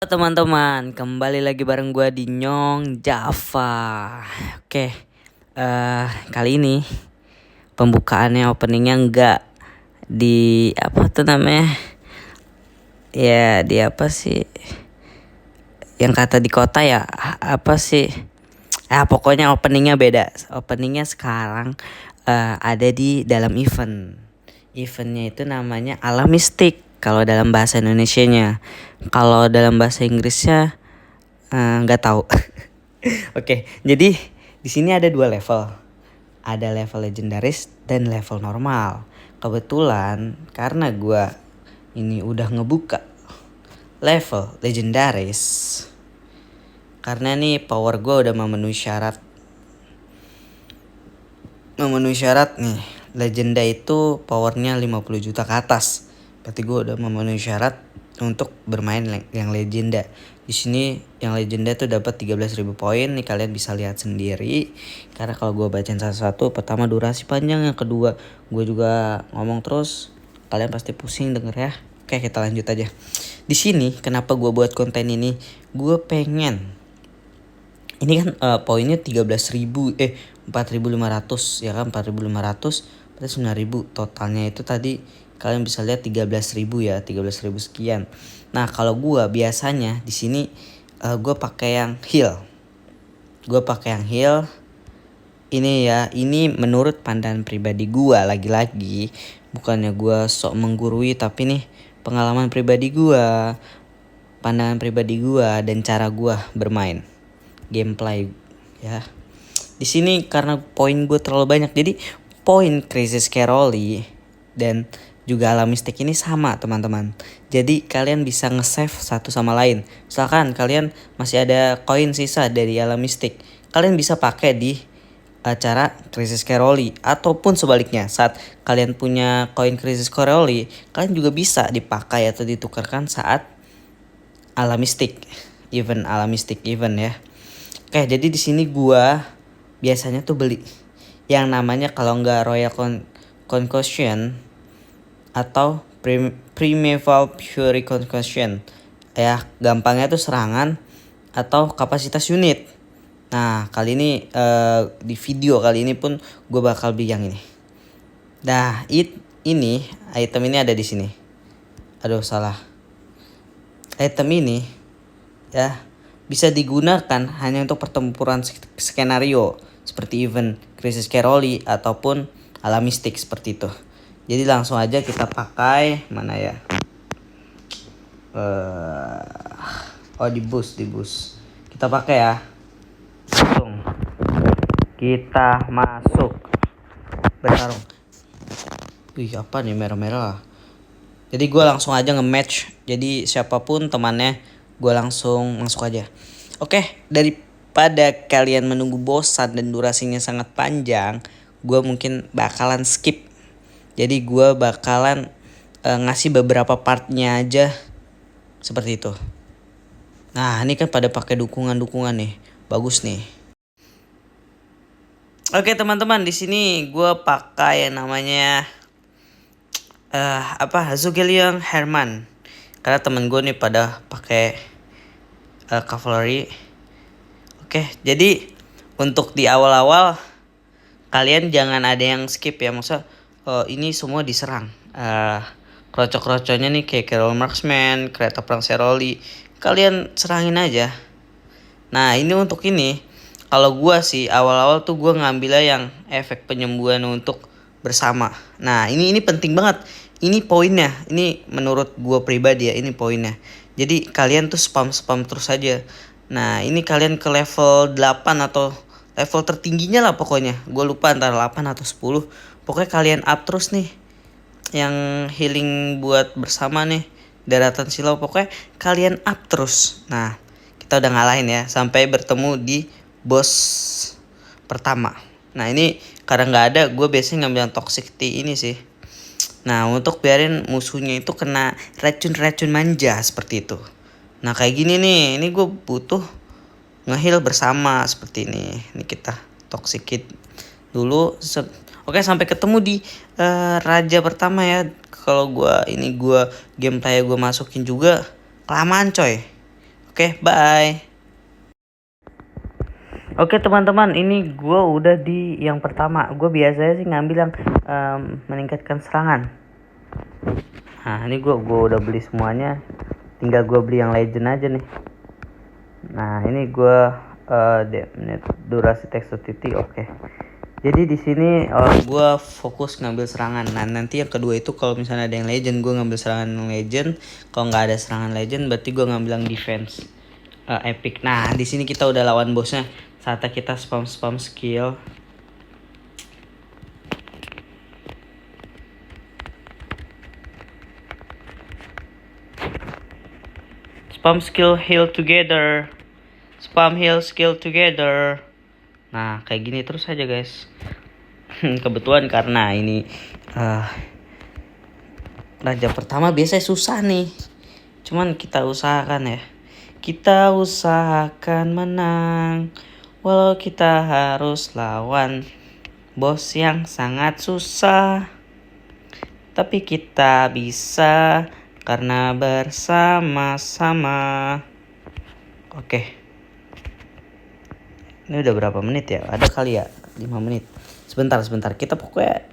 Teman-teman, kembali lagi bareng gue di Nyong Java. Oke, kali ini pembukaannya openingnya enggak di apa tuh namanya? Ya di apa sih? Yang kata di kota ya apa sih? Pokoknya openingnya beda. Openingnya sekarang ada di dalam event. Eventnya itu namanya Alam Mistik kalau dalam bahasa Indonesianya. Kalau dalam bahasa Inggrisnya nggak tahu. Oke, jadi di sini ada dua level. Ada level legendaris dan level normal. Kebetulan karena gue ini udah ngebuka level legendaris. Karena nih power gue udah memenuhi syarat nih. Legenda itu powernya 50 juta ke atas. Berarti gue udah memenuhi syarat untuk bermain yang legenda. Di sini yang legenda tuh dapat 13.000 poin. Nih kalian bisa lihat sendiri. Karena kalau gue bacain satu-satu, pertama durasi panjang, yang kedua gue juga ngomong terus. Kalian pasti pusing denger ya. Oke, kita lanjut aja. Di sini kenapa gue buat konten ini? Gue pengen ini kan poinnya 4.500 ya kan, 4.500 berarti 9.000 totalnya. Itu tadi kalian bisa lihat 13.000 ya, 13.000 sekian. Nah kalau gue biasanya di sini gue pakai yang heal. Ini ya, ini menurut pandangan pribadi gue, lagi-lagi bukannya gue sok menggurui, tapi nih pengalaman pribadi gue, pandangan pribadi gue dan cara gue bermain gameplay ya. Di sini karena poin gue terlalu banyak, jadi poin Crisis Caroli dan juga Alam Mistik ini sama teman-teman. Jadi kalian bisa nge-save satu sama lain. Misalkan kalian masih ada koin sisa dari Alam Mistik, kalian bisa pakai di acara Crisis Caroli, ataupun sebaliknya saat kalian punya koin Crisis Caroli, kalian juga bisa dipakai atau ditukarkan saat Alam Mistik event ya. Oke, jadi di sini gua biasanya tuh beli yang namanya, kalau nggak Royal Concussion atau Primeval Fury Concussion. Ya, gampangnya tuh serangan atau kapasitas unit. Nah, kali ini di video kali ini pun gue bakal beli yang ini. Nah, item ini ada di sini. Aduh, salah. Item ini ya bisa digunakan hanya untuk pertempuran skenario seperti event Crisis Caroli ataupun Alam Mistik seperti itu. Jadi langsung aja kita pakai mana ya? Di boost. Kita pakai ya. Langsung kita masuk bertarung. Wih, apa nih merah-merah? Jadi gue langsung aja nge-match. Jadi siapapun temannya gue langsung masuk aja. Oke, daripada kalian menunggu bosan dan durasinya sangat panjang, gue mungkin bakalan skip. Jadi gue bakalan ngasih beberapa partnya aja seperti itu. Nah, ini kan pada pakai dukungan nih, bagus nih. Oke teman-teman, di sini gue pakai yang namanya Zugelion Herman. Karena temen gue nih pada pakai cavalry. Oke, jadi untuk di awal-awal kalian jangan ada yang skip ya. Maksudnya ini semua diserang. Krocok-krocoknya nih kayak Carol Marksman, kereta perang Seroli, kalian serangin aja. Nah ini untuk ini, kalau gue sih awal-awal tuh gue ngambilnya yang efek penyembuhan untuk bersama. Nah ini penting banget. Ini poinnya. Ini menurut gue pribadi ya, ini poinnya. Jadi kalian tuh spam terus aja. Nah ini kalian ke level 8 atau level tertingginya lah pokoknya. Gue lupa antara 8 atau 10. Pokoknya kalian up terus nih. Yang healing buat bersama nih, daratan silau, pokoknya kalian up terus. Nah kita udah ngalahin ya, sampai bertemu di boss pertama. Nah ini karena gak ada, gue biasanya ngambil yang toxic tea ini sih. Nah untuk biarin musuhnya itu kena racun-racun manja seperti itu. Nah kayak gini nih, ini gue butuh nge-heal bersama seperti ini. Ini kita toxic kit dulu. Oke, sampai ketemu di raja pertama ya. Kalau gue gameplay gue masukin juga kelamaan coy. Oke, bye. Oke teman-teman, ini gue udah di yang pertama. Gue biasanya sih ngambil yang meningkatkan serangan. Nah ini gue udah beli semuanya. Tinggal gue beli yang legend aja nih. Nah ini gue durasi text utility oke. Jadi di sini gue fokus ngambil serangan. Nah nanti yang kedua itu kalau misalnya ada yang legend, gue ngambil serangan yang legend. Kalau nggak ada serangan legend, berarti gue ngambil yang defense epic. Nah di sini kita udah lawan bosnya. Saatnya kita spam skill. Spam skill heal together. Spam heal skill together. Nah kayak gini terus aja guys. Kebetulan karena ini raja pertama biasanya susah nih. Cuman kita usahakan ya. Kita usahakan menang. Walau kita harus lawan bos yang sangat susah. Tapi kita bisa karena bersama-sama. Oke. Ini udah berapa menit ya? Ada kali ya 5 menit. Sebentar. Kita pokoknya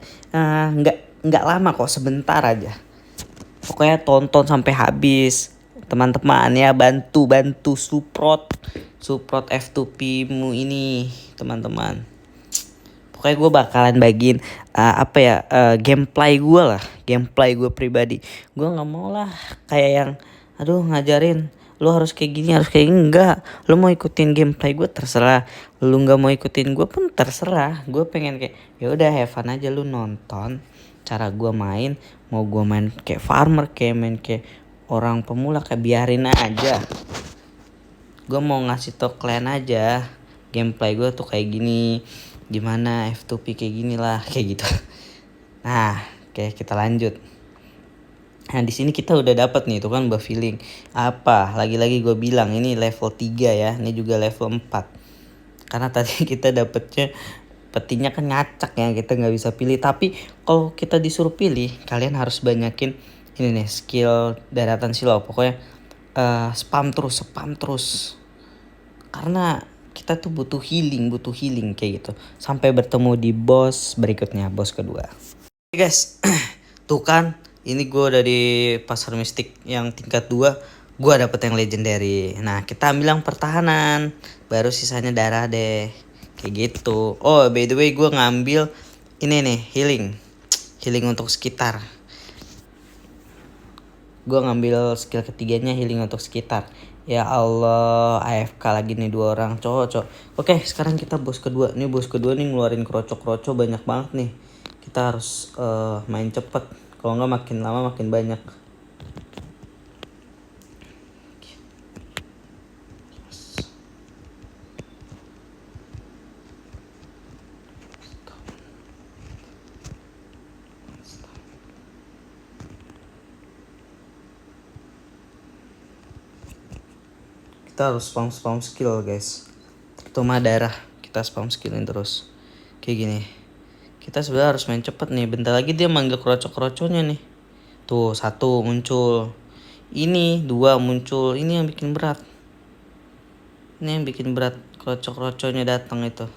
nggak lama kok, sebentar aja. Pokoknya tonton sampai habis. Teman-teman ya, bantu support F2P mu ini teman-teman. Pokoknya gue bakalan bagiin gameplay gue pribadi. Gue nggak mau lah kayak yang ngajarin lu harus kayak gini enggak. Lu mau ikutin gameplay gue terserah, lu nggak mau ikutin gue pun terserah. Gue pengen kayak ya udah have fun aja, lu nonton cara gue main. Mau gue main kayak farmer, kayak main kayak orang pemula, kayak biarin aja. Gue mau ngasih tau kalian aja gameplay gue tuh kayak gini, gimana F2P kayak gini lah, kayak gitu. Nah oke, kita lanjut. Nah di sini kita udah dapat nih, itu kan buff healing. Apa lagi-lagi gue bilang ini level 3 ya, ini juga level 4. Karena tadi kita dapetnya petinya kan ngacak ya, kita nggak bisa pilih. Tapi kalau kita disuruh pilih, kalian harus banyakin ini nih skill daratan silau. Pokoknya spam terus. Karena kita tuh butuh healing kayak gitu. Sampai bertemu di boss berikutnya, boss kedua. Oke guys, tuh kan ini gue udah di pasar mistik yang tingkat 2. Gue dapet yang legendary. Nah kita ambil yang pertahanan, baru sisanya darah deh. Kayak gitu. Oh by the way gue ngambil ini nih healing untuk sekitar. Gue ngambil skill ketiganya healing untuk sekitar. Ya Allah, AFK lagi nih 2 orang cowok. Oke sekarang kita bos kedua. Nih bos kedua nih ngeluarin kroco banyak banget nih. Kita harus main cepet. Kalau nggak makin lama makin banyak. Kita harus spam skill guys, terutama darah. Kita spam skillin terus kayak gini. Kita sebenarnya harus main cepet nih, bentar lagi dia manggil kroco-kroconya nih. Tuh 1 muncul, ini 2 muncul. Ini yang bikin berat, kroco-kroconya datang itu.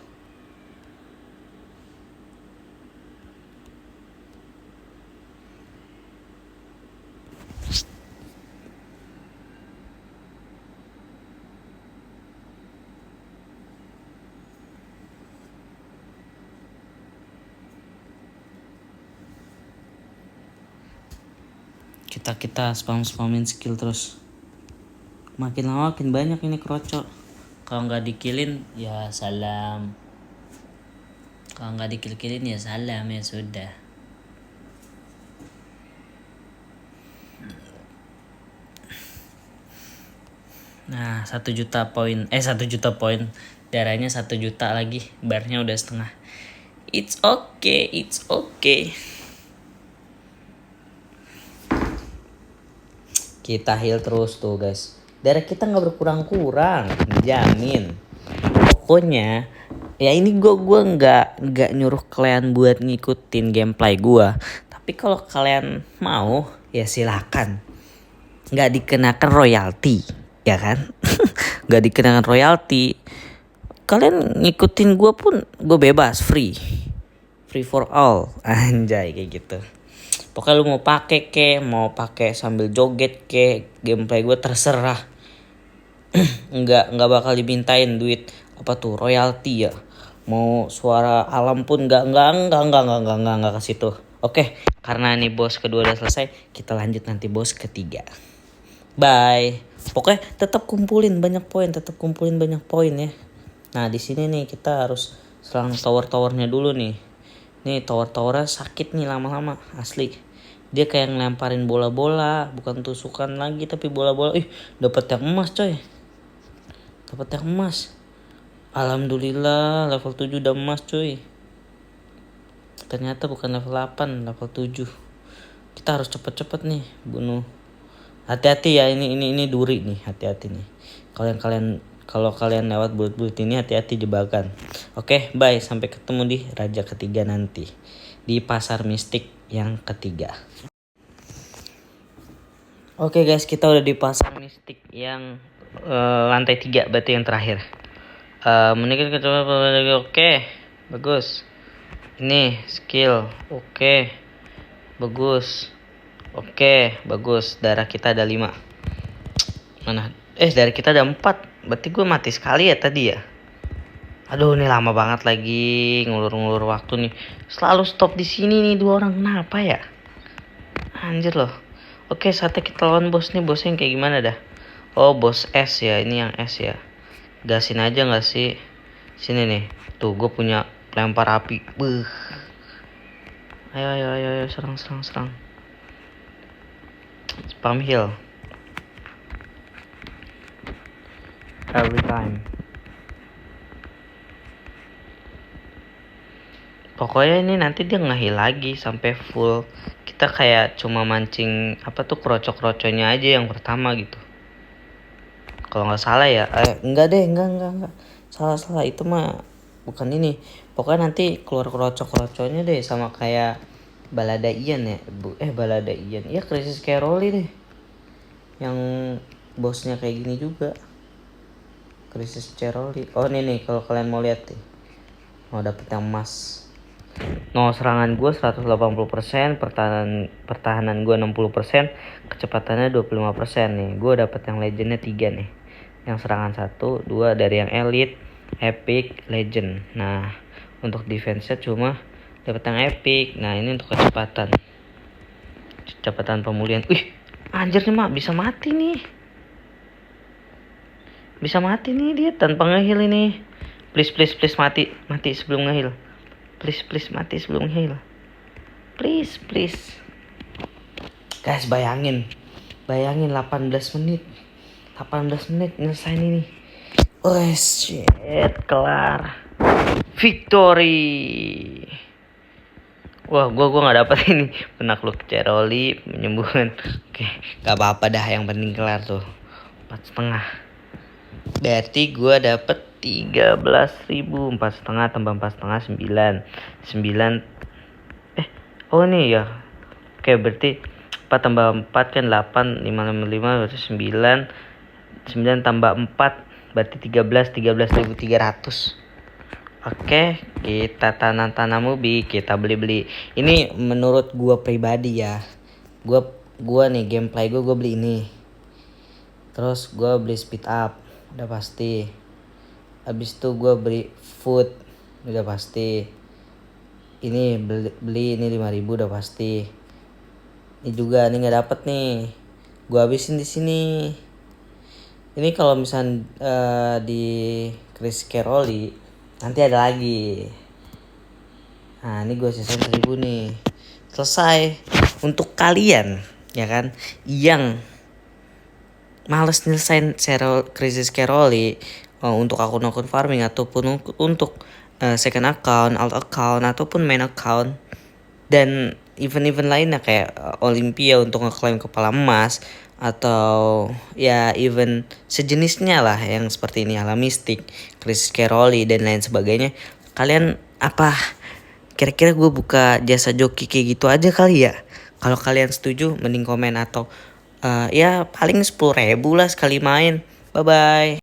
Kita spamin skill terus. Makin lama makin banyak ini kroco. Kalau nggak dikillin ya salam. Kalau nggak dikillin ya salam, ya sudah. Nah 1 juta poin, 1 juta poin, darahnya 1 juta lagi, barnya udah setengah. It's okay. Kita heal terus tuh guys. Darah kita nggak berkurang-kurang, dijamin. Pokoknya ya ini gue nggak nyuruh kalian buat ngikutin gameplay gue. Tapi kalau kalian mau ya silakan. Nggak dikenakan royalti, ya kan? Gak dikenakan royalti. Kalian ngikutin gue pun gue bebas, free for all, anjay kayak gitu. Pokoknya lu mau pakai mau pakai sambil joget gameplay gue terserah. nggak bakal dimintain duit apa tuh royalti ya. Mau suara alam pun nggak ke situ. Oke, karena nih bos kedua udah selesai, kita lanjut nanti bos ketiga. Bye. Pokoknya tetap kumpulin banyak poin ya. Nah, di sini nih kita harus serang tower-towernya dulu nih. Nih tower-towernya sakit nih lama-lama, asli. Dia kayak ngelemparin bola-bola, bukan tusukan lagi tapi bola-bola. Dapat yang emas, coy. Dapat yang emas. Alhamdulillah, level 7 udah emas, coy. Ternyata bukan level 8, level 7. Kita harus cepet-cepet nih bunuh. Hati-hati ya, ini duri nih, hati-hati nih. Kalau kalian lewat bulut-bulut ini, hati-hati jebakan. Oke, bye, sampai ketemu di raja ketiga nanti di pasar mistik yang ketiga. Oke guys, kita udah di pasar mistik yang lantai 3, berarti yang terakhir. Menikah kecoba. Oke, bagus. Ini skill, oke, bagus. Oke, bagus. Darah kita ada 5. Mana? Darah kita ada 4. Berarti gue mati sekali ya tadi ya. Aduh, ini lama banget lagi ngulur waktu nih. Selalu stop di sini nih 2 orang. Kenapa ya? Anjir loh. Oke, saatnya kita lawan bos nih. Bosnya yang kayak gimana dah? Oh, bos S ya. Ini yang S ya. Gasin aja nggak sih? Sini nih. Tuh, gue punya lempar api. Ayo, serang. Spam heal every time. Pokoknya ini nanti dia nge-heal lagi sampai full. Kita kayak cuma mancing apa tuh kroco-kroconya aja yang pertama gitu. Kalau nggak salah ya. Enggak. Salah itu mah bukan ini. Pokoknya nanti keluar kroco-kroconya deh sama kayak Balada Ian ya. Balada Ian. Ya Crisis Caroli deh. Yang bosnya kayak gini juga. Crisis Caroli. Oh nih kalau kalian mau lihat nih. Mau dapet yang emas. No, serangan gue 180%, pertahanan gue 60%, kecepatannya 25% nih. Gue dapet yang legendnya 3 nih. Yang serangan 1, 2 dari yang elite, epic, legend. Nah, untuk defense-nya cuma dapet yang epic. Nah, ini untuk kecepatan pemulihan. Anjir nih mak, bisa mati nih dia tanpa nge-heal ini. Please mati sebelum nge-heal. Please mati sebelum heal. Please. Guys, bayangin 18 menit nyelesain ini. Shit, kelar. Victory. Wah, gua nggak dapat ini. Penakluk Caroli, penyembuhan. Oke, nggak apa-apa dah, yang penting kelar tuh. 4,5. Berarti gua dapet 13.000. 4,5 tambah 4,5 9. Oh ini ya. Oke, berarti 4 tambah 4 kan 8. 5 berarti 9. 9 tambah 4 berarti 13.300. Oke, kita tanam ubi, kita beli. Ini menurut gua pribadi ya. Gua nih gameplay gua beli ini. Terus gua beli speed up, udah pasti. Habis itu gue beli food, udah pasti. Ini beli ini 5.000 udah pasti. Ini juga nih nggak dapet nih, gue habisin di sini. Ini kalau misal di Chris Caroli nanti ada lagi. Nah, ini gue sisain 1.000 nih. Selesai. Untuk kalian ya kan yang males nyelesain Crisis Caroli, untuk akun-akun farming ataupun untuk second account, alt account ataupun main account dan event-event lainnya kayak Olympia untuk ngeklaim kepala emas atau ya event sejenisnya lah yang seperti ini, ala mistik, Crisis Caroli dan lain sebagainya. Kalian apa? Kira-kira gue buka jasa joki kayak gitu aja kali ya? Kalau kalian setuju mending komen atau ya paling 10.000 lah sekali main. Bye bye.